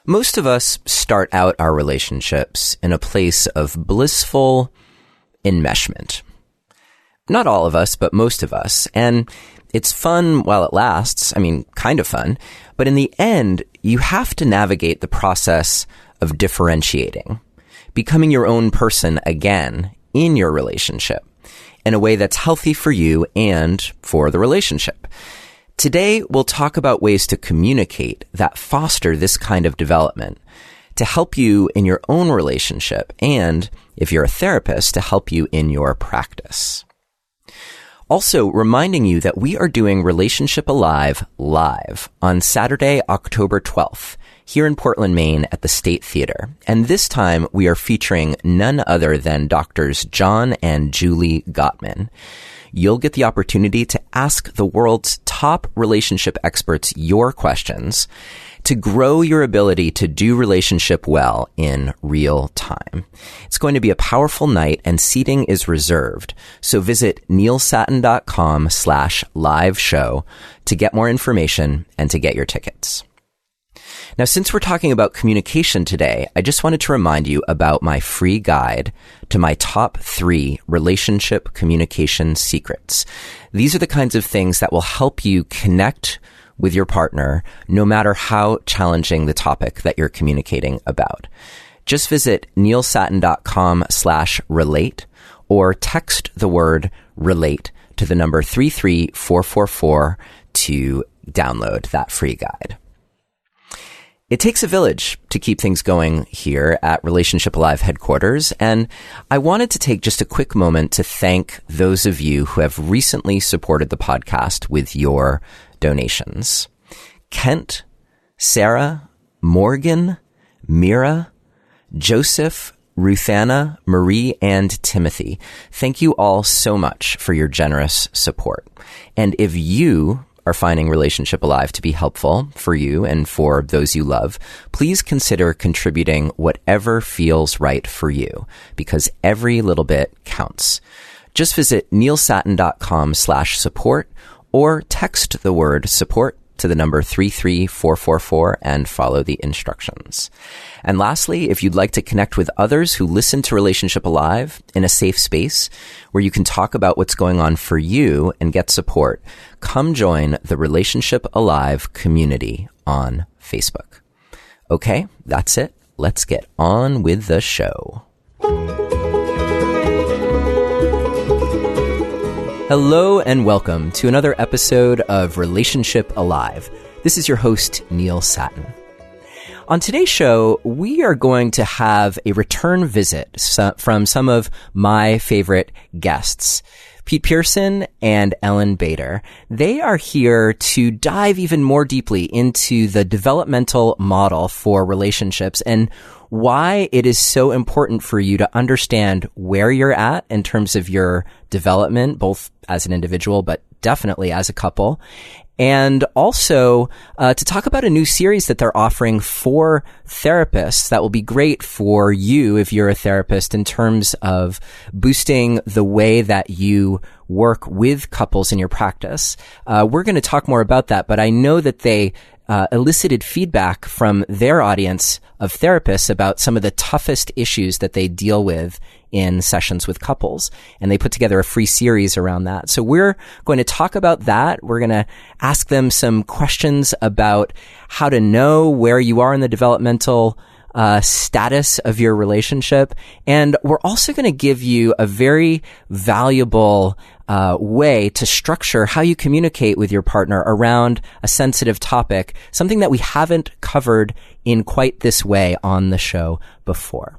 Most of us start out our relationships in a place of blissful enmeshment. Not all of us, but most of us. And it's fun while it lasts. I mean, kind of fun. But in the end, you have to navigate the process of differentiating, becoming your own person again in your relationship in a way that's healthy for you and for the relationship. Today, we'll talk about ways to communicate that foster this kind of development to help you in your own relationship and, if you're a therapist, to help you in your practice. Also, reminding you that we are doing Relationship Alive live on Saturday, October 12th, here in Portland, Maine at the State Theater. And this time, we are featuring none other than Doctors John and Julie Gottman. You'll get the opportunity to ask the world's top relationship experts your questions to grow your ability to do relationship well in real time. It's going to be a powerful night and seating is reserved. So visit neilsattin.com/live show to get more information and to get your tickets. Now, since we're talking about communication today, I just wanted to remind you about my free guide to my top 3 relationship communication secrets. These are the kinds of things that will help you connect with your partner, no matter how challenging the topic that you're communicating about. Just visit neilsattin.com/relate or text the word relate to the number 33444 to download that free guide. It takes a village to keep things going here at Relationship Alive headquarters, and I wanted to take just a quick moment to thank those of you who have recently supported the podcast with your donations. Kent, Sarah, Morgan, Mira, Joseph, Ruthanna, Marie, and Timothy. Thank you all so much for your generous support. And if you are finding Relationship Alive to be helpful for you and for those you love, please consider contributing whatever feels right for you, because every little bit counts. Just visit neilsattin.com/support or text the word support to the number 33444 and follow the instructions. And lastly, if you'd like to connect with others who listen to Relationship Alive in a safe space where you can talk about what's going on for you and get support, come join the Relationship Alive community on Facebook. Okay, that's it. Let's get on with the show. Hello and welcome to another episode of Relationship Alive. This is your host, Neil Sattin. On today's show, we are going to have a return visit from some of my favorite guests, Pete Pearson and Ellyn Bader. They are here to dive even more deeply into the developmental model for relationships and why it is so important for you to understand where you're at in terms of your development, both as an individual, but definitely as a couple. And also to talk about a new series that they're offering for therapists that will be great for you if you're a therapist in terms of boosting the way that you work with couples in your practice. We're going to talk more about that, but I know that they elicited feedback from their audience of therapists about some of the toughest issues that they deal with in sessions with couples. And they put together a free series around that. So we're going to talk about that. We're going to ask them some questions about how to know where you are in the developmental status of your relationship. And we're also going to give you a very valuable way to structure how you communicate with your partner around a sensitive topic, something that we haven't covered in quite this way on the show before.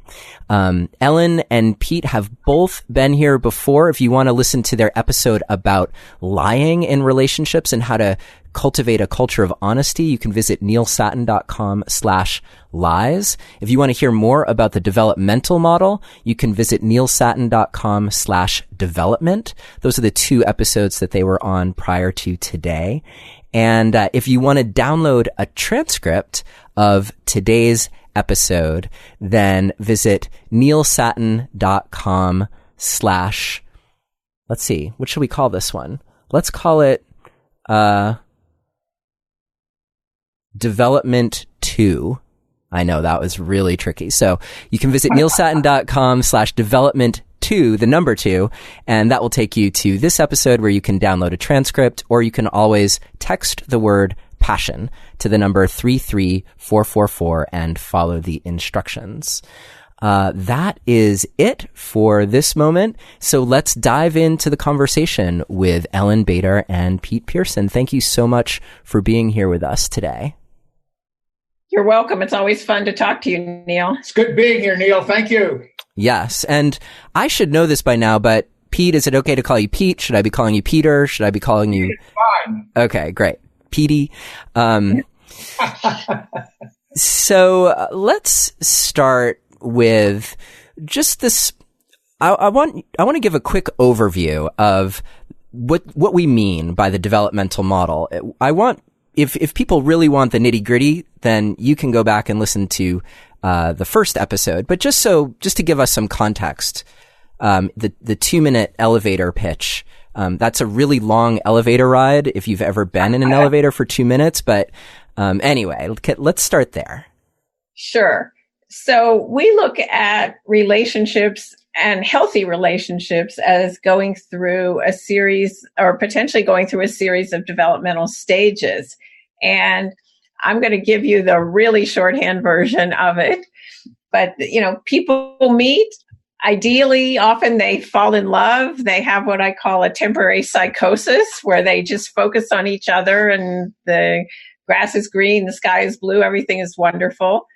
Ellyn and Pete have both been here before. If you want to listen to their episode about lying in relationships and how to cultivate a culture of honesty, you can visit neilsattin.com/lies. If you want to hear more about the developmental model, you can visit neilsattin.com/development. Those are the 2 episodes that they were on prior to today. And if you want to download a transcript of today's episode, then visit neilsattin.com/ let's see, what should we call this one? Let's call it Development 2. I know that was really tricky. So you can visit neilsattin.com/development2, the number 2, and that will take you to this episode where you can download a transcript, or you can always text the word passion to the number 33444 and follow the instructions. That is it for this moment. So let's dive into the conversation with Ellyn Bader and Pete Pearson. Thank you so much for being here with us today. You're welcome. It's always fun to talk to you, Neil. It's good being here, Neil. Thank you. Yes. And I should know this by now, but Pete, is it okay to call you Pete? Should I be calling you Peter? Should I be calling you? It's fine. Okay, great. Petey. So let's start with just this. I want to give a quick overview of what we mean by the developmental model. I want, if people really want the nitty gritty, then you can go back and listen to the first episode. But just to give us some context, the 2-minute elevator pitch. That's a really long elevator ride if you've ever been in an elevator for 2 minutes. But anyway, let's start there. Sure. So we look at relationships and healthy relationships as going through a series, or potentially going through a series of developmental stages. And I'm going to give you the really shorthand version of it. But, people meet. Ideally, often they fall in love. They have what I call a temporary psychosis, where they just focus on each other and the grass is green, the sky is blue, everything is wonderful.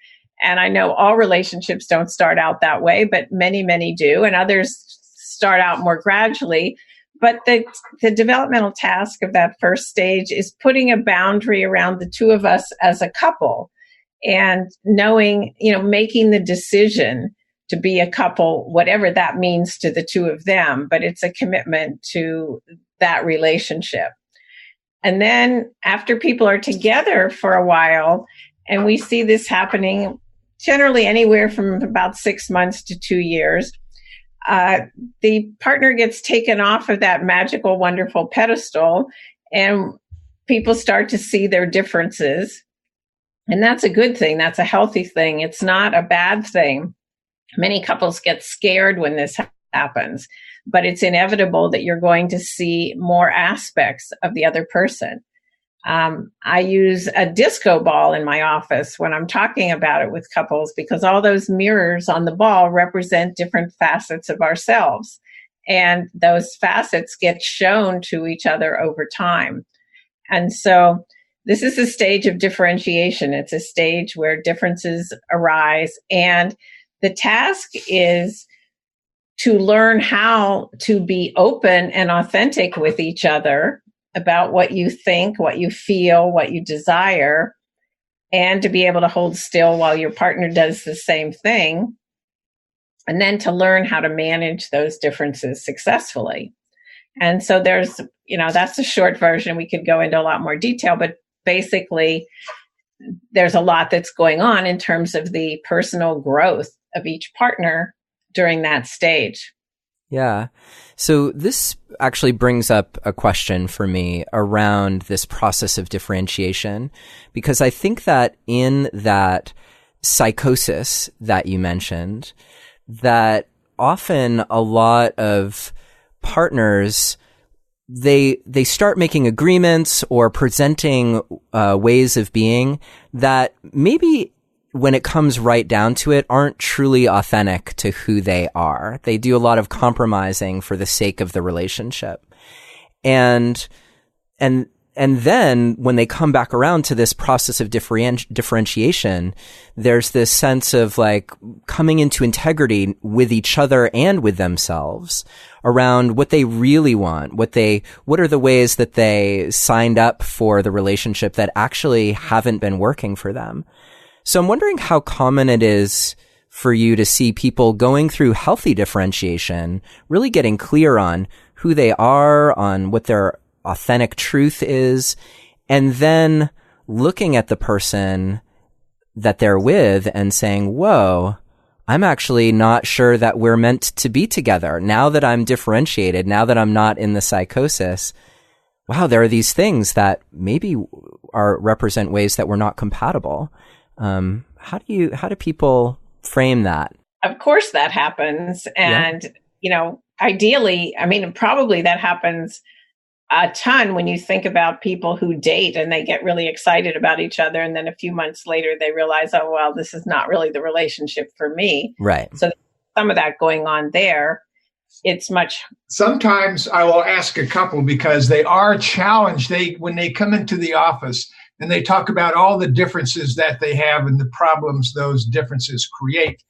And I know all relationships don't start out that way, but many, many do. And others start out more gradually. But the developmental task of that first stage is putting a boundary around the two of us as a couple, and knowing, making the decision to be a couple, whatever that means to the two of them, but it's a commitment to that relationship. And then after people are together for a while, and we see this happening generally anywhere from about 6 months to 2 years, the partner gets taken off of that magical, wonderful pedestal, and people start to see their differences. And that's a good thing. That's a healthy thing. It's not a bad thing. Many couples get scared when this happens, but it's inevitable that you're going to see more aspects of the other person. I use a disco ball in my office when I'm talking about it with couples, because all those mirrors on the ball represent different facets of ourselves. And those facets get shown to each other over time. And so this is a stage of differentiation. It's a stage where differences arise. And the task is to learn how to be open and authentic with each other about what you think, what you feel, what you desire, and to be able to hold still while your partner does the same thing. And then to learn how to manage those differences successfully. And so there's, that's a short version. We could go into a lot more detail, but basically there's a lot that's going on in terms of the personal growth of each partner during that stage. Yeah. So this actually brings up a question for me around this process of differentiation, because I think that in that psychosis that you mentioned, that often a lot of partners, they start making agreements or presenting ways of being that maybe when it comes right down to it, aren't truly authentic to who they are. They do a lot of compromising for the sake of the relationship. And then when they come back around to this process of differentiation, there's this sense of like coming into integrity with each other and with themselves around what they really want, what are the ways that they signed up for the relationship that actually haven't been working for them. So I'm wondering how common it is for you to see people going through healthy differentiation, really getting clear on who they are, on what their authentic truth is, and then looking at the person that they're with and saying, whoa, I'm actually not sure that we're meant to be together. Now that I'm differentiated, now that I'm not in the psychosis, wow, there are these things that maybe represent ways that we're not compatible. How do people frame that? Of course that happens. And, ideally, probably that happens a ton when you think about people who date and they get really excited about each other. And then a few months later, they realize, oh, well, this is not really the relationship for me. Right. So some of that going on there. Sometimes I will ask a couple because they are challenged. When they come into the office and they talk about all the differences that they have and the problems those differences create,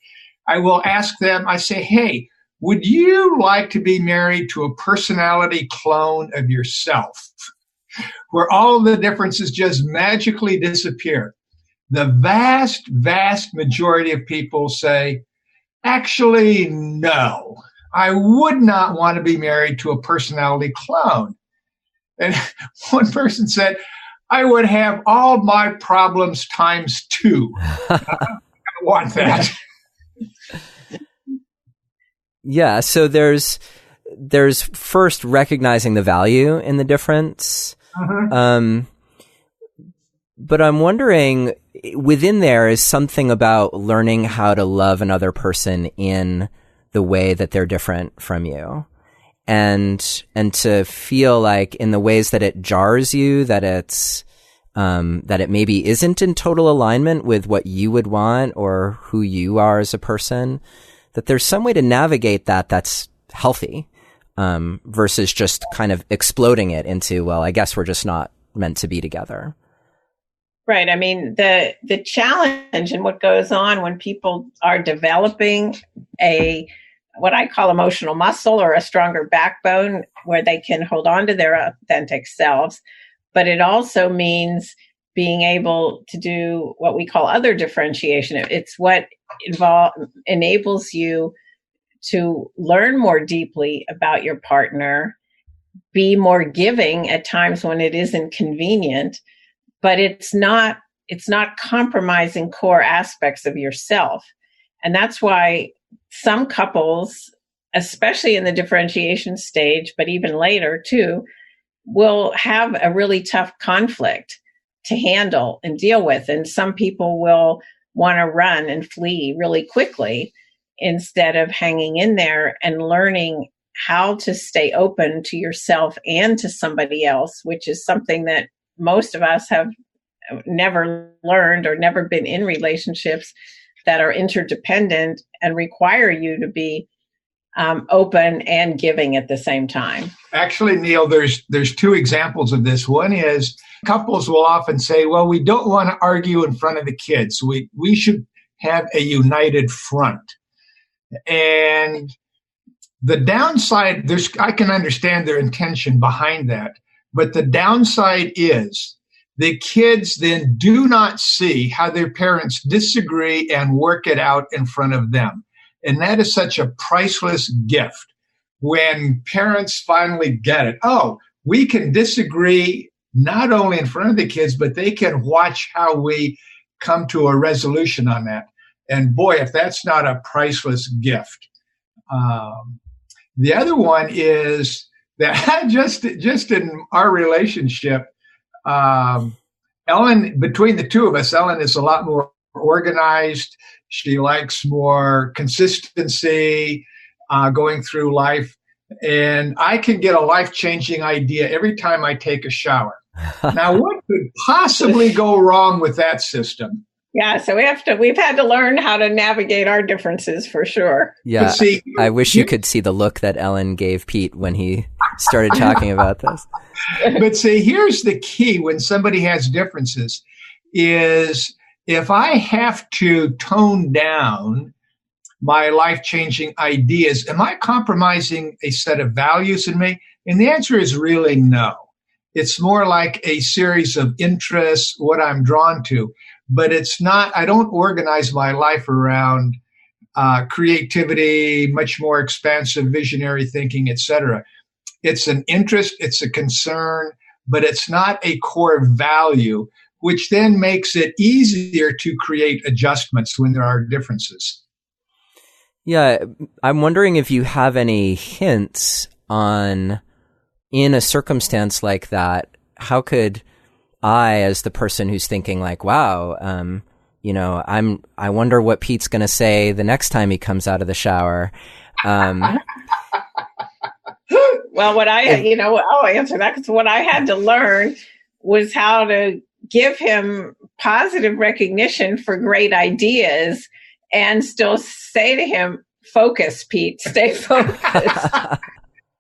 I will ask them, I say, hey, would you like to be married to a personality clone of yourself where all the differences just magically disappear? The vast, vast majority of people say, actually, no. I would not want to be married to a personality clone. And one person said, I would have all my problems times 2. I want that. Yeah. So there's first recognizing the value in the difference. Mm-hmm. But I'm wondering, within there is something about learning how to love another person in the way that they're different from you, and to feel like in the ways that it jars you, that it's that it maybe isn't in total alignment with what you would want or who you are as a person, that there's some way to navigate that's healthy, versus just kind of exploding it into, well, I guess we're just not meant to be together. Right. The challenge and what goes on when people are developing what I call emotional muscle or a stronger backbone where they can hold on to their authentic selves, but it also means being able to do what we call other differentiation. It's what enables you to learn more deeply about your partner, be more giving at times when it isn't convenient, but it's not compromising core aspects of yourself. And that's why some couples, especially in the differentiation stage, but even later too, will have a really tough conflict to handle and deal with. And some people will want to run and flee really quickly instead of hanging in there and learning how to stay open to yourself and to somebody else, which is something that most of us have never learned or never been in relationships that are interdependent and require you to be open and giving at the same time. Actually, Neil, there's 2 examples of this. One is couples will often say, well, we don't want to argue in front of the kids. We should have a united front. And the downside, I can understand their intention behind that, but the downside is the kids then do not see how their parents disagree and work it out in front of them. And that is such a priceless gift when parents finally get it. Oh, we can disagree not only in front of the kids, but they can watch how we come to a resolution on that. And boy, if that's not a priceless gift. The other one is that just in our relationship, Ellyn, between the 2 of us, Ellyn is a lot more organized. She likes more consistency going through life. And I can get a life-changing idea every time I take a shower. Now, what could possibly go wrong with that system? Yeah, so we've had to learn how to navigate our differences for sure. Yeah, see, I wish you could see the look that Ellyn gave Pete when he started talking about this. But see, here's the key when somebody has differences is if I have to tone down my life-changing ideas, am I compromising a set of values in me? And the answer is really no. It's more like a series of interests, what I'm drawn to. But it's not, I don't organize my life around creativity, much more expansive visionary thinking, etc. It's an interest, it's a concern, but it's not a core value, which then makes it easier to create adjustments when there are differences. Yeah, I'm wondering if you have any hints on, in a circumstance like that, how could I, as the person who's thinking like, wow, I wonder what Pete's going to say the next time he comes out of the shower. Well, I'll answer that, because what I had to learn was how to give him positive recognition for great ideas and still say to him, focus, Pete, stay focused.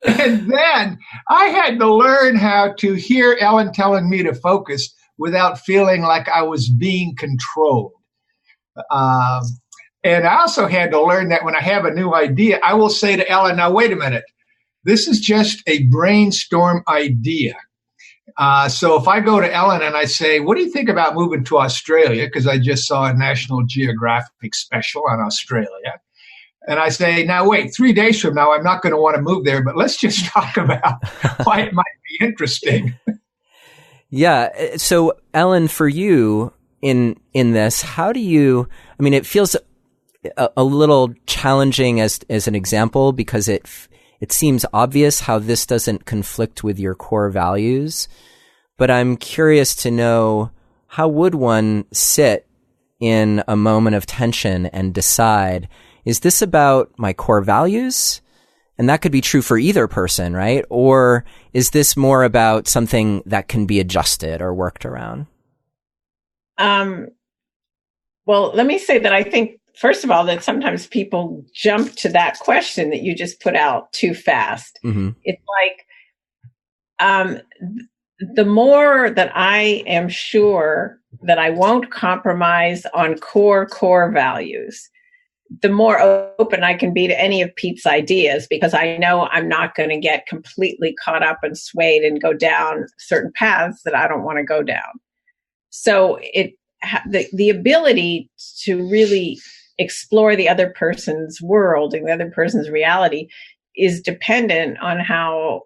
And then I had to learn how to hear Ellyn telling me to focus without feeling like I was being controlled. And I also had to learn that when I have a new idea, I will say to Ellyn, now, wait a minute. This is just a brainstorm idea. So if I go to Ellyn and I say, what do you think about moving to Australia? Because I just saw a National Geographic special on Australia. And I say, now, wait, 3 days from now, I'm not going to want to move there, but let's just talk about why it might be interesting. Yeah. So, Ellyn, for you in this, how do you, it feels a little challenging as an example, because it seems obvious how this doesn't conflict with your core values. But I'm curious to know, how would one sit in a moment of tension and decide, is this about my core values? And that could be true for either person, right? Or is this more about something that can be adjusted or worked around? Well, let me say that I think, first of all, that sometimes people jump to that question that you just put out too fast. Mm-hmm. It's like, the more that I am sure that I won't compromise on core values, the more open I can be to any of Pete's ideas, because I know I'm not going to get completely caught up and swayed and go down certain paths that I don't want to go down. So the ability to really explore the other person's world and the other person's reality is dependent on how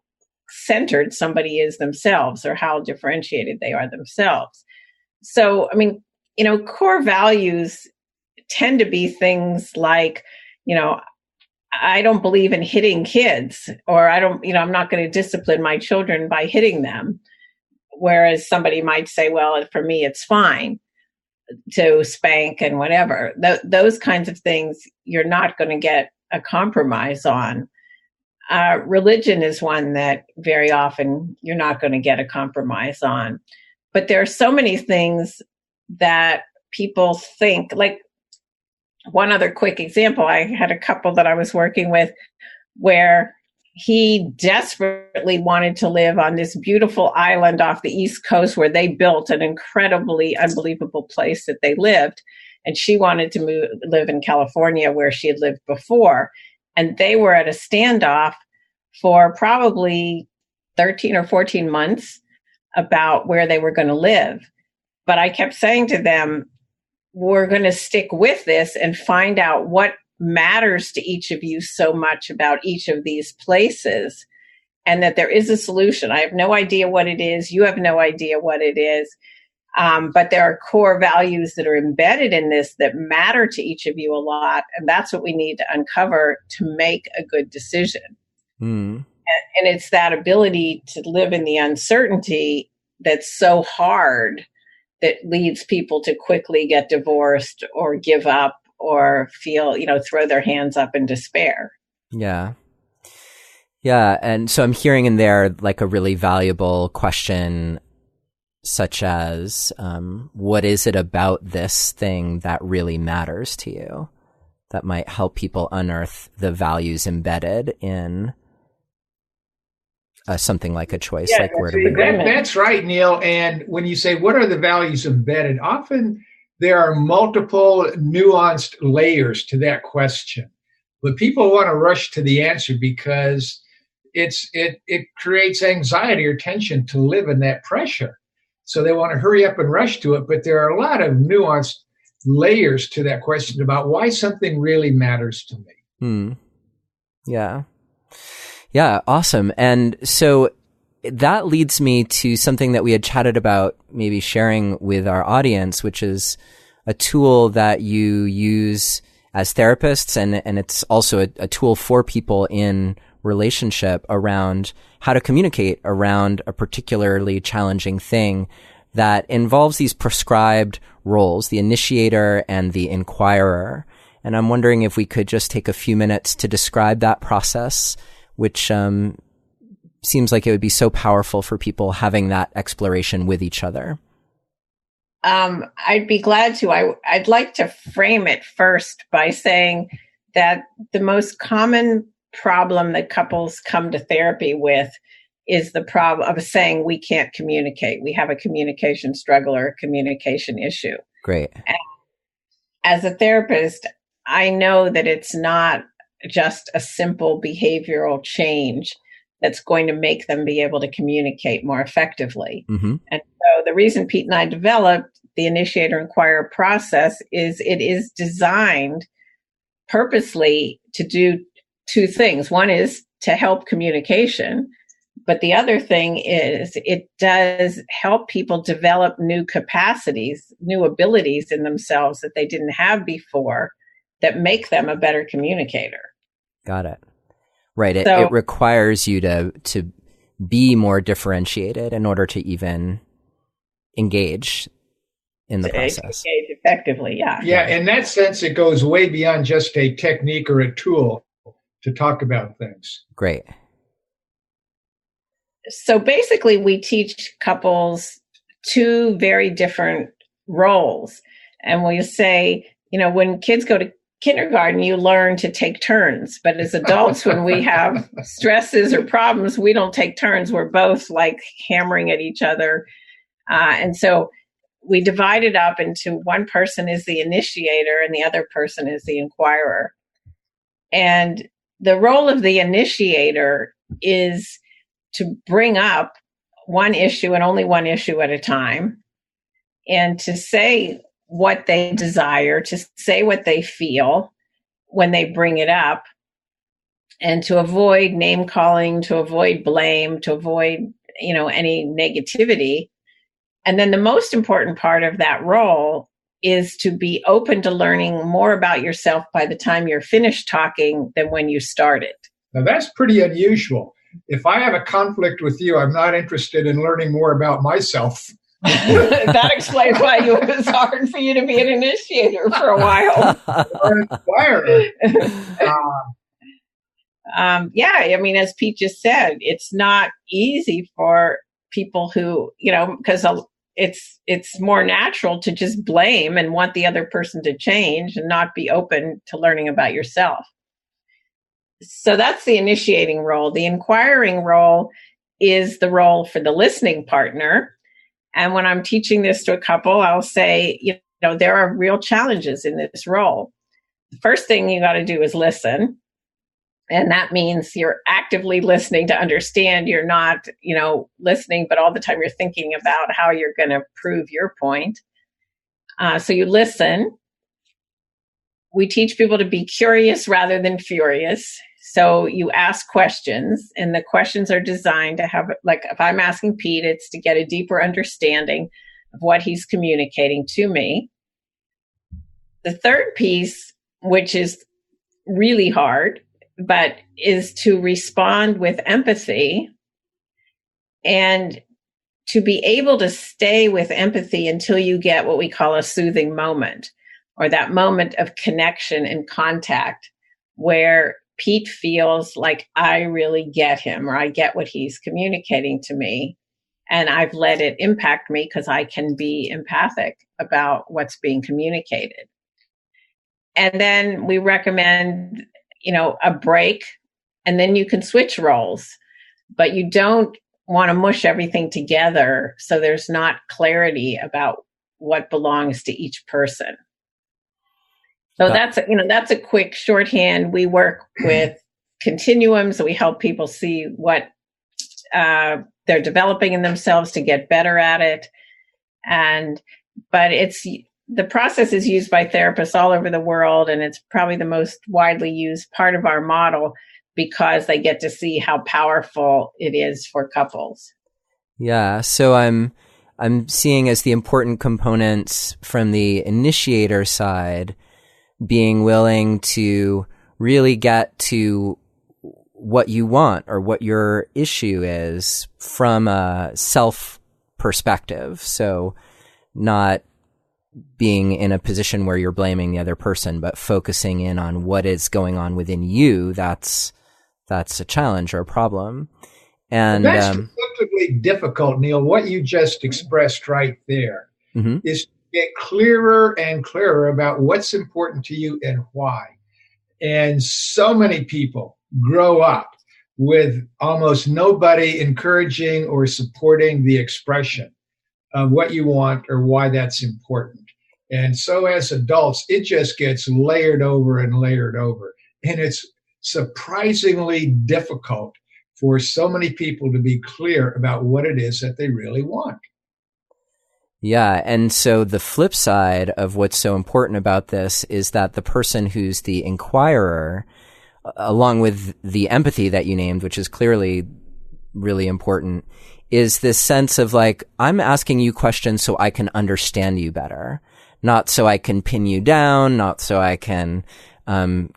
centered somebody is themselves, or how differentiated they are themselves. So, core values tend to be things like, I don't believe in hitting kids, or I'm not going to discipline my children by hitting them. Whereas somebody might say, well, for me, it's fine to spank and whatever. Those kinds of things you're not going to get a compromise on. Religion is one that very often you're not going to get a compromise on. But there are so many things that people think, like, one other quick example, I had a couple that I was working with where he desperately wanted to live on this beautiful island off the East Coast where they built an incredibly unbelievable place that they lived. And she wanted to live in California where she had lived before. And they were at a standoff for probably 13 or 14 months about where they were going to live. But I kept saying to them, we're going to stick with this and find out what matters to each of you so much about each of these places, and that there is a solution. I have no idea what it is. You have no idea what it is. But there are core values that are embedded in this that matter to each of you a lot. And that's what we need to uncover to make a good decision. Mm. And it's that ability to live in the uncertainty that's so hard that leads people to quickly get divorced or give up or feel, throw their hands up in despair. Yeah. Yeah. And so I'm hearing in there like a really valuable question, such as, what is it about this thing that really matters to you that might help people unearth the values embedded in something like a choice, like where to live. That's right, Neil. And when you say, what are the values embedded? Often there are multiple nuanced layers to that question. But people want to rush to the answer because it creates anxiety or tension to live in that pressure. So they want to hurry up and rush to it. But there are a lot of nuanced layers to that question about why something really matters to me. Yeah. Yeah, awesome. And so that leads me to something that we had chatted about maybe sharing with our audience, which is a tool that you use as therapists, and it's also a tool for people in relationship around how to communicate around a particularly challenging thing that involves these prescribed roles, the initiator and the inquirer. And I'm wondering if we could just take a few minutes to describe that process, which seems like it would be so powerful for people having that exploration with each other. I'd be glad to. I'd like to frame it first by saying that the most common problem that couples come to therapy with is the problem of saying we can't communicate. We have a communication struggle or a communication issue. Great. And as a therapist, I know that it's not just a simple behavioral change that's going to make them be able to communicate more effectively. Mm-hmm. And so the reason Pete and I developed the Initiator-Inquirer process is it is designed purposely to do two things. One is to help communication, but the other thing is it does help people develop new capacities, new abilities in themselves that they didn't have before that make them a better communicator. Got it. Right. It requires you to be more differentiated in order to even engage in the process. Engage effectively, yeah. Yeah, in that sense, it goes way beyond just a technique or a tool to talk about things. Great. So basically, we teach couples two very different roles. And we say, when kids go to kindergarten, you learn to take turns. But as adults, when we have stresses or problems, we don't take turns. We're both like hammering at each other. And so we divide it up into one person is the initiator and the other person is the inquirer. And the role of the initiator is to bring up one issue and only one issue at a time, and to say what they desire, to say what they feel when they bring it up, and to avoid name calling, to avoid blame, to avoid, any negativity. And then the most important part of that role is to be open to learning more about yourself by the time you're finished talking than when you started. Now, that's pretty unusual. If I have a conflict with you, I'm not interested in learning more about myself. That explains why it was hard for you to be an initiator for a while. Or an inquirer. As Pete just said, it's not easy for people who, because it's more natural to just blame and want the other person to change and not be open to learning about yourself. So that's the initiating role. The inquiring role is the role for the listening partner. And when I'm teaching this to a couple, I'll say, there are real challenges in this role. The first thing you got to do is listen. And that means you're actively listening to understand. You're not, listening, but all the time you're thinking about how you're going to prove your point. So you listen. We teach people to be curious rather than furious. So you ask questions, and the questions are designed to have, like, if I'm asking Pete, it's to get a deeper understanding of what he's communicating to me. The third piece, which is really hard, but is to respond with empathy and to be able to stay with empathy until you get what we call a soothing moment, or that moment of connection and contact where Pete feels like I really get him, or I get what he's communicating to me, and I've let it impact me because I can be empathic about what's being communicated. And then we recommend, a break, and then you can switch roles, but you don't want to mush everything together so there's not clarity about what belongs to each person. So that's a quick shorthand. We work with continuums. So we help people see what they're developing in themselves to get better at it. But the process is used by therapists all over the world, and it's probably the most widely used part of our model because they get to see how powerful it is for couples. Yeah. So I'm seeing as the important components from the initiator side being willing to really get to what you want or what your issue is from a self perspective. So not being in a position where you're blaming the other person, but focusing in on what is going on within you, that's a challenge or a problem. And that's relatively difficult, Neil. What you just expressed right there is to get clearer and clearer about what's important to you and why. And so many people grow up with almost nobody encouraging or supporting the expression of what you want or why that's important. And so as adults, it just gets layered over and layered over. And it's surprisingly difficult for so many people to be clear about what it is that they really want. Yeah. And so the flip side of what's so important about this is that the person who's the inquirer, along with the empathy that you named, which is clearly really important, is this sense of like, I'm asking you questions so I can understand you better, not so I can pin you down, not so I can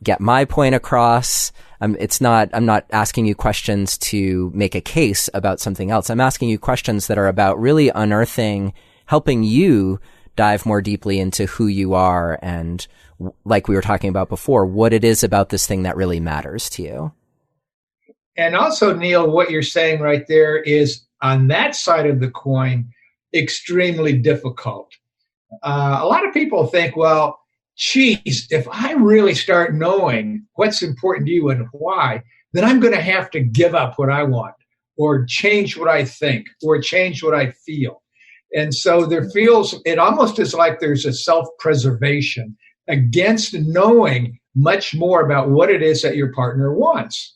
get my point across. I'm not asking you questions to make a case about something else. I'm asking you questions that are about really unearthing, helping you dive more deeply into who you are and, like we were talking about before, what it is about this thing that really matters to you. And also, Neil, what you're saying right there is, on that side of the coin, extremely difficult. A lot of people think, well, geez, if I really start knowing what's important to you and why, then I'm going to have to give up what I want or change what I think or change what I feel. And so it almost is like there's a self-preservation against knowing much more about what it is that your partner wants.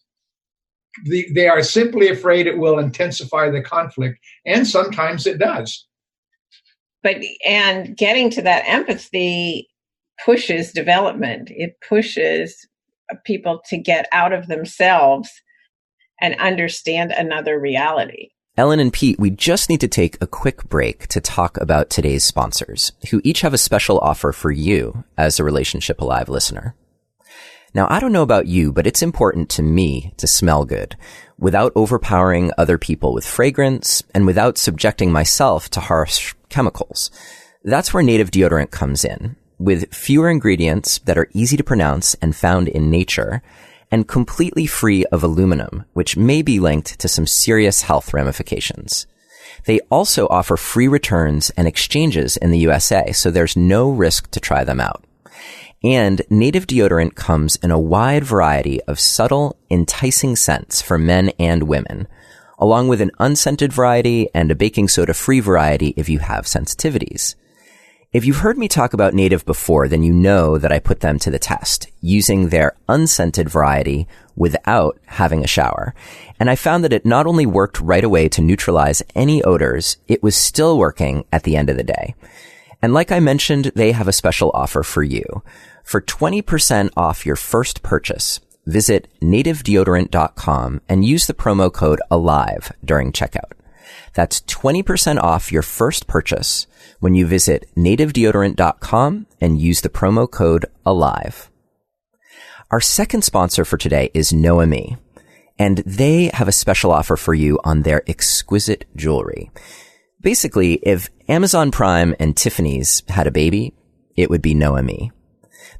They are simply afraid it will intensify the conflict, and sometimes it does. And getting to that empathy pushes development. It pushes people to get out of themselves and understand another reality. Ellyn and Pete, we just need to take a quick break to talk about today's sponsors, who each have a special offer for you as a Relationship Alive listener. Now, I don't know about you, but it's important to me to smell good without overpowering other people with fragrance and without subjecting myself to harsh chemicals. That's where native deodorant comes in, with fewer ingredients that are easy to pronounce and found in nature, and completely free of aluminum, which may be linked to some serious health ramifications. They also offer free returns and exchanges in the USA, so there's no risk to try them out. And native deodorant comes in a wide variety of subtle, enticing scents for men and women, along with an unscented variety and a baking soda-free variety if you have sensitivities. If you've heard me talk about Native before, then you know that I put them to the test, using their unscented variety without having a shower. And I found that it not only worked right away to neutralize any odors, it was still working at the end of the day. And like I mentioned, they have a special offer for you. For 20% off your first purchase, visit nativedeodorant.com and use the promo code ALIVE during checkout. That's 20% off your first purchase when you visit nativedeodorant.com and use the promo code ALIVE. Our second sponsor for today is Noemi, and they have a special offer for you on their exquisite jewelry. Basically, if Amazon Prime and Tiffany's had a baby, it would be Noemi.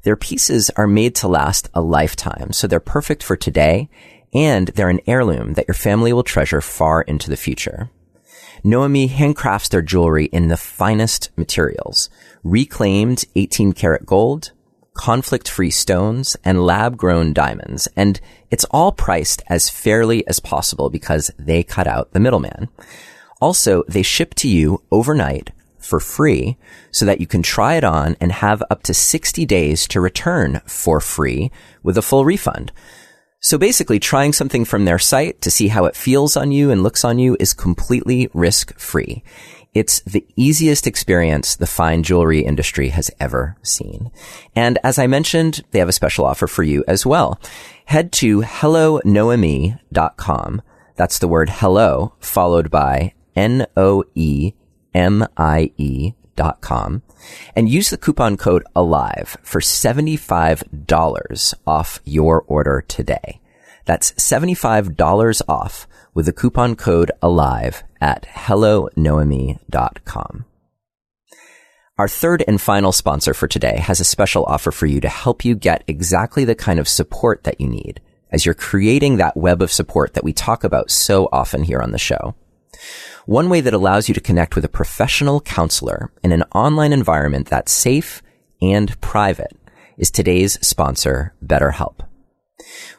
Their pieces are made to last a lifetime, so they're perfect for today, and they're an heirloom that your family will treasure far into the future. Noemi handcrafts their jewelry in the finest materials, reclaimed 18-karat gold, conflict-free stones, and lab-grown diamonds, and it's all priced as fairly as possible because they cut out the middleman. Also, they ship to you overnight for free so that you can try it on and have up to 60 days to return for free with a full refund. So basically, trying something from their site to see how it feels on you and looks on you is completely risk-free. It's the easiest experience the fine jewelry industry has ever seen. And as I mentioned, they have a special offer for you as well. Head to hellonoemi.com. That's the word hello followed by NOEMIE.com, and use the coupon code ALIVE for $75 off your order today. That's $75 off with the coupon code ALIVE at hellonoemi.com. Our third and final sponsor for today has a special offer for you to help you get exactly the kind of support that you need as you're creating that web of support that we talk about so often here on the show. One way that allows you to connect with a professional counselor in an online environment that's safe and private is today's sponsor, BetterHelp.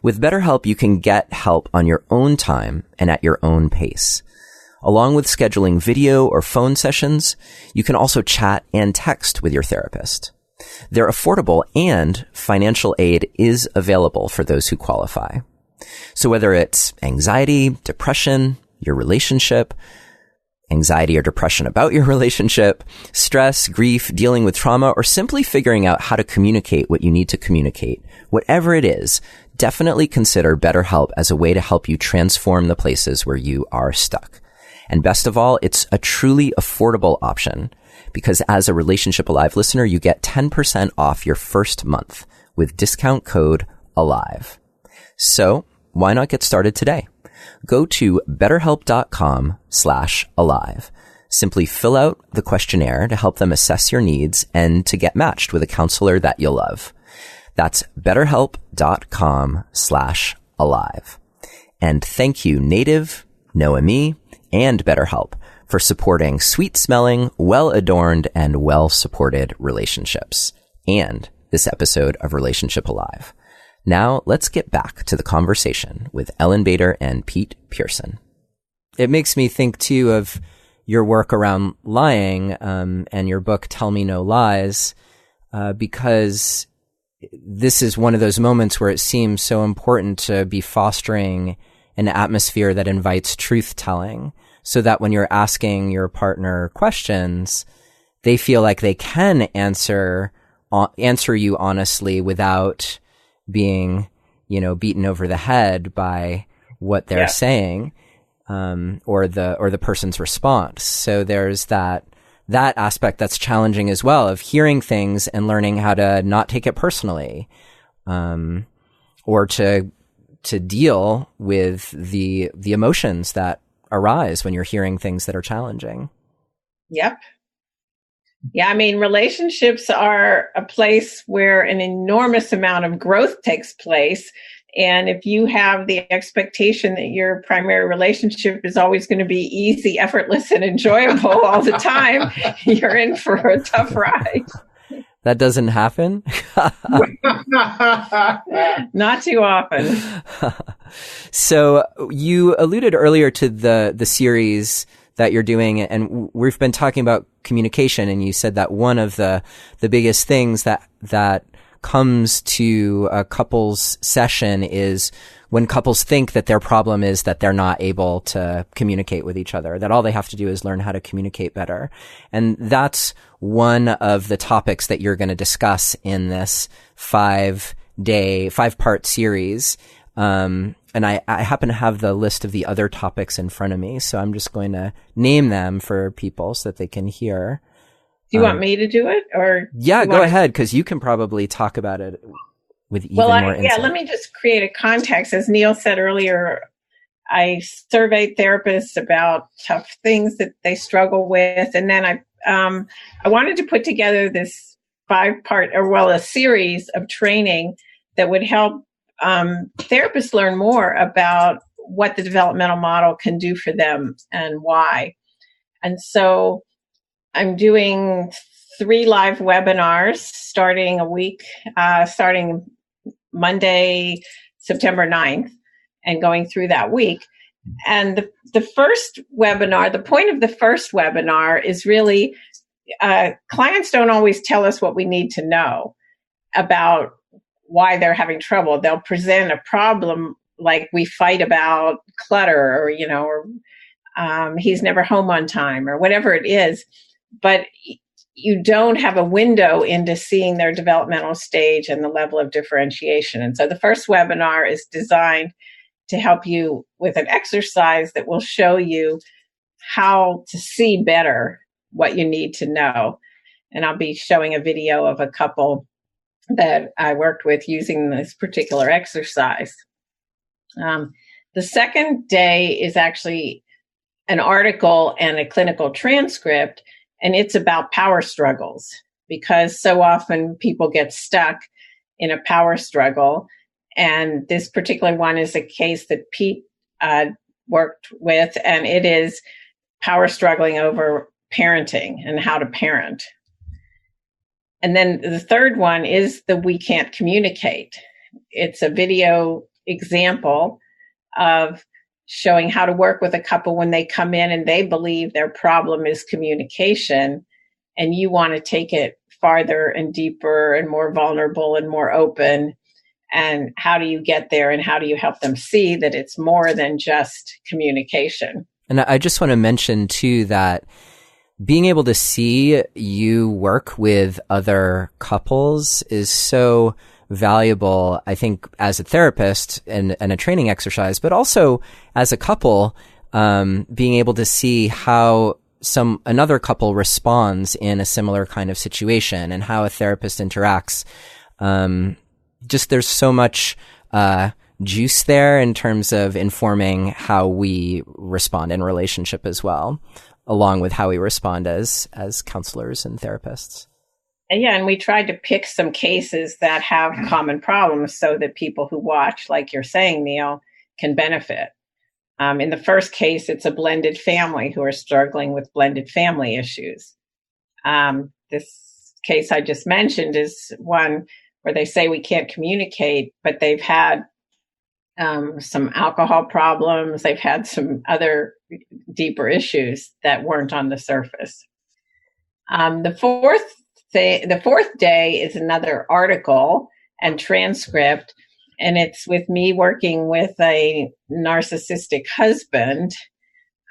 With BetterHelp, you can get help on your own time and at your own pace. Along with scheduling video or phone sessions, you can also chat and text with your therapist. They're affordable and financial aid is available for those who qualify. So whether it's anxiety, depression, your relationship, anxiety or depression about your relationship, stress, grief, dealing with trauma, or simply figuring out how to communicate what you need to communicate, whatever it is, definitely consider BetterHelp as a way to help you transform the places where you are stuck. And best of all, it's a truly affordable option because as a Relationship Alive listener, you get 10% off your first month with discount code ALIVE. So why not get started today? Go to betterhelp.com/alive. Simply fill out the questionnaire to help them assess your needs and to get matched with a counselor that you'll love. That's betterhelp.com/alive. And thank you, Native, Noemi, and BetterHelp for supporting sweet-smelling, well-adorned, and well-supported relationships and this episode of Relationship Alive. Now, let's get back to the conversation with Ellyn Bader and Pete Pearson. It makes me think, too, of your work around lying and your book, Tell Me No Lies, because this is one of those moments where it seems so important to be fostering an atmosphere that invites truth-telling so that when you're asking your partner questions, they feel like they can answer you honestly without being, beaten over the head by what they're saying, or the person's response. So there's that aspect that's challenging as well of hearing things and learning how to not take it personally, or to deal with the emotions that arise when you're hearing things that are challenging. Yep. Yeah, I mean, relationships are a place where an enormous amount of growth takes place. And if you have the expectation that your primary relationship is always going to be easy, effortless, and enjoyable all the time, you're in for a tough ride. That doesn't happen? Not too often. So you alluded earlier to the series that you're doing, and we've been talking about communication, and you said that one of the biggest things that comes to a couple's session is when couples think that their problem is that they're not able to communicate with each other, that all they have to do is learn how to communicate better. And that's one of the topics that you're going to discuss in this 5-part series. And I happen to have the list of the other topics in front of me, so I'm just going to name them for people so that they can hear. Do you want me to do it, or? Yeah, go ahead, because you can probably talk about it with even more insight. Yeah, let me just create a context. As Neil said earlier, I surveyed therapists about tough things that they struggle with, and then I wanted to put together this 5-part, a series of training that would help therapists learn more about what the developmental model can do for them and why. And so I'm doing 3 live webinars starting starting Monday, September 9th, and going through that week. And the first webinar, the point of the first webinar is really, clients don't always tell us what we need to know about why they're having trouble. They'll present a problem like we fight about clutter, or he's never home on time, or whatever it is. But you don't have a window into seeing their developmental stage and the level of differentiation. And so the first webinar is designed to help you with an exercise that will show you how to see better what you need to know. And I'll be showing a video of a couple that I worked with using this particular exercise. The second day is actually an article and a clinical transcript, and it's about power struggles, because so often people get stuck in a power struggle. And this particular one is a case that Pete worked with, and it is power struggling over parenting and how to parent. And then the third one is the we can't communicate. It's a video example of showing how to work with a couple when they come in and they believe their problem is communication, and you want to take it farther and deeper and more vulnerable and more open. And how do you get there, and how do you help them see that it's more than just communication? And I just want to mention too that being able to see you work with other couples is so valuable, I think, as a therapist and a training exercise, but also as a couple, being able to see how another couple responds in a similar kind of situation and how a therapist interacts. Just there's so much juice there in terms of informing how we respond in relationship as well, along with how we respond as counselors and therapists. Yeah, and we tried to pick some cases that have common problems so that people who watch, like you're saying, Neil, can benefit. In the first case, it's a blended family who are struggling with blended family issues. This case I just mentioned is one where they say we can't communicate, but they've had some alcohol problems. They've had some other deeper issues that weren't on the surface. The fourth day is another article and transcript, and it's with me working with a narcissistic husband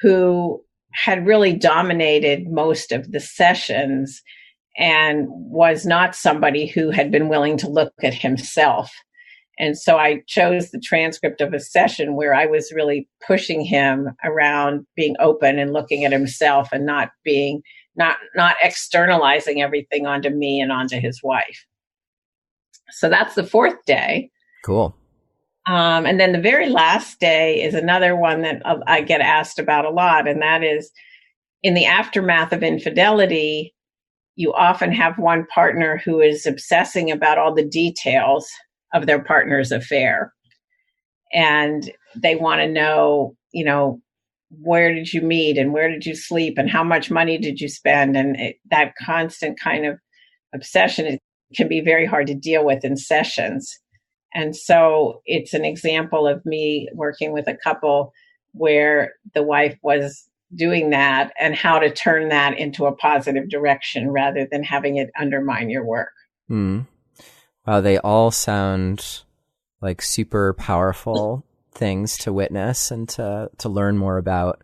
who had really dominated most of the sessions and was not somebody who had been willing to look at himself. And so I chose the transcript of a session where I was really pushing him around being open and looking at himself and not externalizing everything onto me and onto his wife. So that's the fourth day. Cool. And then the very last day is another one that I get asked about a lot. And that is, in the aftermath of infidelity, you often have one partner who is obsessing about all the details of their partner's affair. And they want to know, where did you meet and where did you sleep and how much money did you spend? And that constant kind of obsession can be very hard to deal with in sessions. And so it's an example of me working with a couple where the wife was doing that and how to turn that into a positive direction rather than having it undermine your work. Wow, they all sound like super powerful things to witness and to learn more about.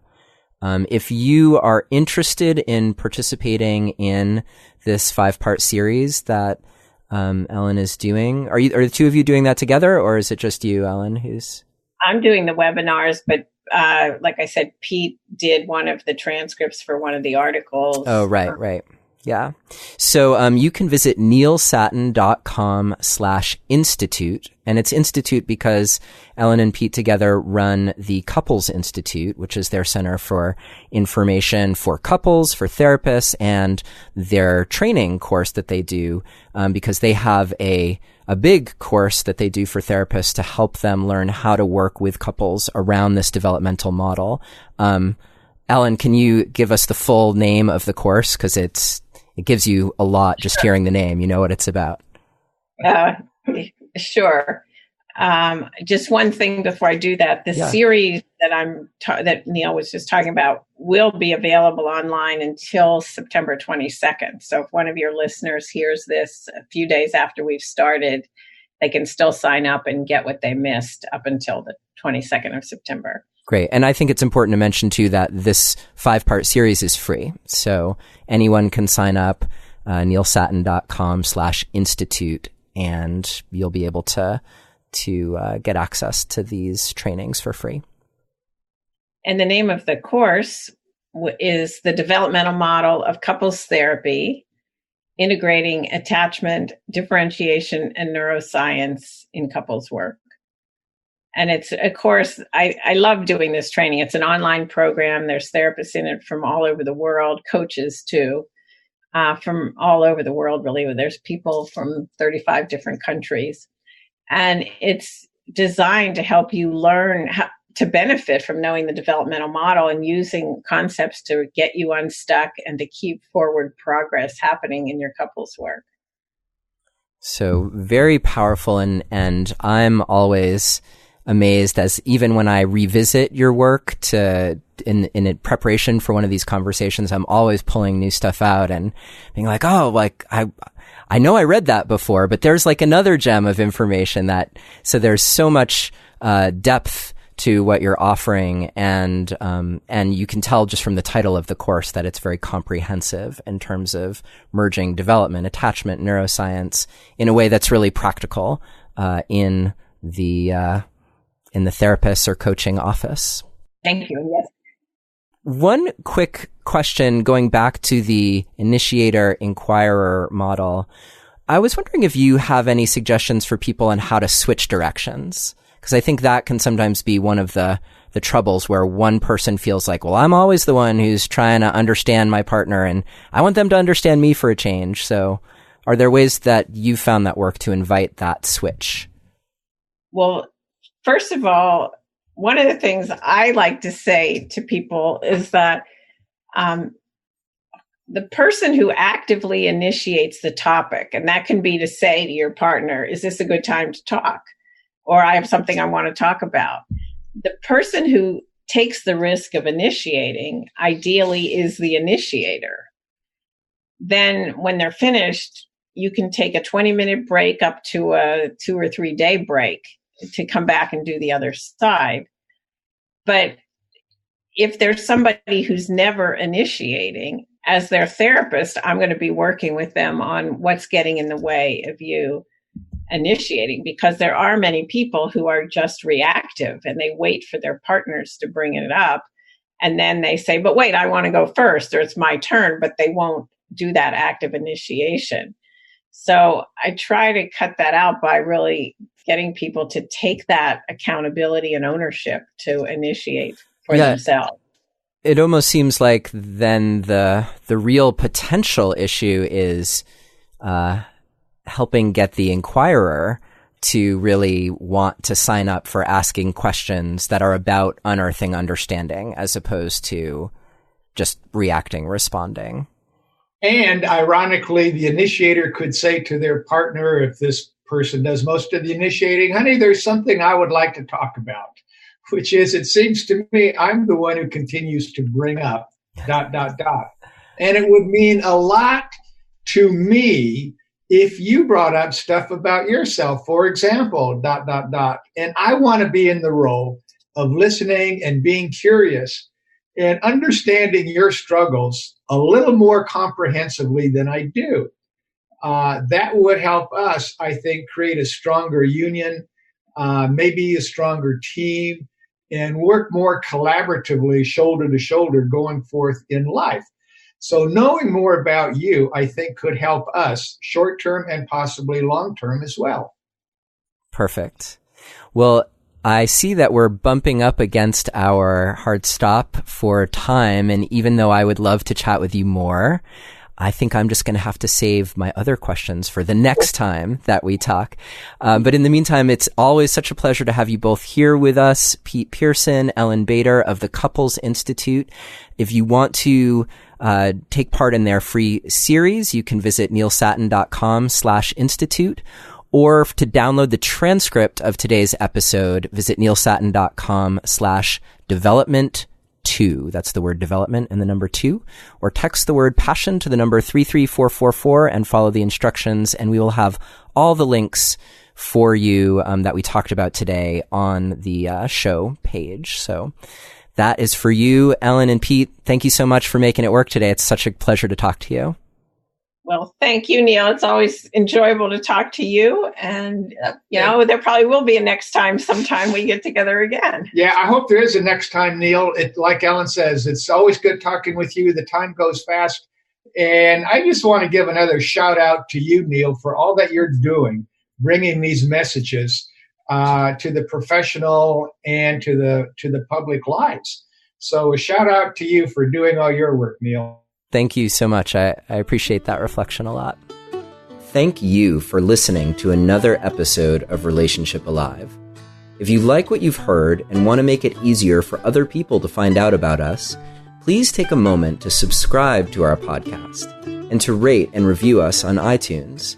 If you are interested in participating in this 5-part series that Ellyn is doing, are the two of you doing that together, or is it just you, Ellyn, I'm doing the webinars, but like I said, Pete did one of the transcripts for one of the articles. Oh, right. Yeah. So you can visit neilsattin.com/institute. And it's institute because Ellyn and Pete together run the Couples Institute, which is their center for information for couples, for therapists, and their training course that they do, because they have a big course that they do for therapists to help them learn how to work with couples around this developmental model. Ellyn, can you give us the full name of the course? Because it gives you a lot just hearing the name. You know what it's about. Sure. Just one thing before I do that, the series that that Neil was just talking about will be available online until September 22nd. So if one of your listeners hears this a few days after we've started, they can still sign up and get what they missed up until the 22nd of September. Great. And I think it's important to mention too that this 5-part series is free. So anyone can sign up, neilsattin.com/institute, and you'll be able to get access to these trainings for free. And the name of the course is the Developmental Model of Couples Therapy, Integrating Attachment, Differentiation, and Neuroscience in Couples Work. And it's, of course, I love doing this training. It's an online program. There's therapists in it from all over the world, coaches too, from all over the world, really. There's people from 35 different countries. And it's designed to help you learn how to benefit from knowing the developmental model and using concepts to get you unstuck and to keep forward progress happening in your couples work. So very powerful. And I'm always amazed, as even when I revisit your work in preparation for one of these conversations, I'm always pulling new stuff out and being like, oh, like I know I read that before, but there's like another gem of information so there's so much depth to what you're offering, and you can tell just from the title of the course that it's very comprehensive in terms of merging development, attachment, neuroscience in a way that's really practical in the therapist or coaching office. Thank you. Yes. One quick question going back to the Initiator-Inquirer model. I was wondering if you have any suggestions for people on how to switch directions, because I think that can sometimes be one of the troubles where one person feels like, well, I'm always the one who's trying to understand my partner and I want them to understand me for a change. So are there ways that you found that work to invite that switch? Well, first of all, one of the things I like to say to people is that the person who actively initiates the topic, and that can be to say to your partner, is this a good time to talk? Or I have something I want to talk about. The person who takes the risk of initiating ideally is the initiator. Then when they're finished, you can take a 20-minute break up to a 2 or 3 day break to come back and do the other side. But if there's somebody who's never initiating, as their therapist, I'm going to be working with them on what's getting in the way of you initiating, because there are many people who are just reactive and they wait for their partners to bring it up. And then they say, but wait, I want to go first, or it's my turn, but they won't do that active initiation. So I try to cut that out by really getting people to take that accountability and ownership to initiate for themselves. It almost seems like then the real potential issue is helping get the inquirer to really want to sign up for asking questions that are about unearthing understanding as opposed to just reacting, responding. And ironically, the initiator could say to their partner, if this person does most of the initiating, honey, there's something I would like to talk about, which is, it seems to me, I'm the one who continues to bring up ... And it would mean a lot to me if you brought up stuff about yourself, for example, ... And I want to be in the role of listening and being curious and understanding your struggles a little more comprehensively than I do. That would help us, I think, create a stronger union, maybe a stronger team, and work more collaboratively, shoulder to shoulder, going forth in life. So knowing more about you, I think, could help us short-term and possibly long-term as well. Perfect. Well, I see that we're bumping up against our hard stop for time. And even though I would love to chat with you more, I think I'm just going to have to save my other questions for the next time that we talk. But in the meantime, it's always such a pleasure to have you both here with us. Pete Pearson, Ellyn Bader of the Couples Institute. If you want to take part in their free series, you can visit neilsattin.com/institute. Or to download the transcript of today's episode, visit neilsattin.com/development2. That's the word development and the number 2. Or text the word passion to the number 33444 and follow the instructions. And we will have all the links for you that we talked about today on the show page. So that is for you, Ellyn and Pete. Thank you so much for making it work today. It's such a pleasure to talk to you. Well, thank you, Neil. It's always enjoyable to talk to you. And, there probably will be a next time sometime we get together again. Yeah, I hope there is a next time, Neil. Like Ellyn says, it's always good talking with you. The time goes fast. And I just want to give another shout out to you, Neil, for all that you're doing, bringing these messages. to the professional and to the public lives. So a shout out to you for doing all your work, Neil. Thank you so much. I appreciate that reflection a lot. Thank you for listening to another episode of Relationship Alive. If you like what you've heard and want to make it easier for other people to find out about us, please take a moment to subscribe to our podcast and to rate and review us on iTunes.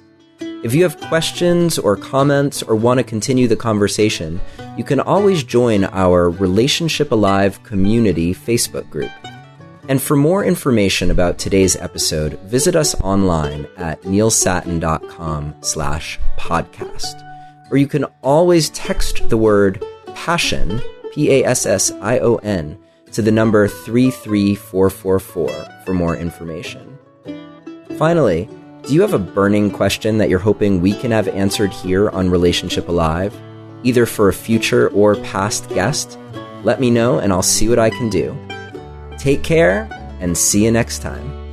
If you have questions or comments or want to continue the conversation, you can always join our Relationship Alive community Facebook group. And for more information about today's episode, visit us online at neilsattin.com/podcast. Or you can always text the word PASSION, PASSION, to the number 33444 for more information. Finally, do you have a burning question that you're hoping we can have answered here on Relationship Alive, either for a future or past guest? Let me know and I'll see what I can do. Take care and see you next time.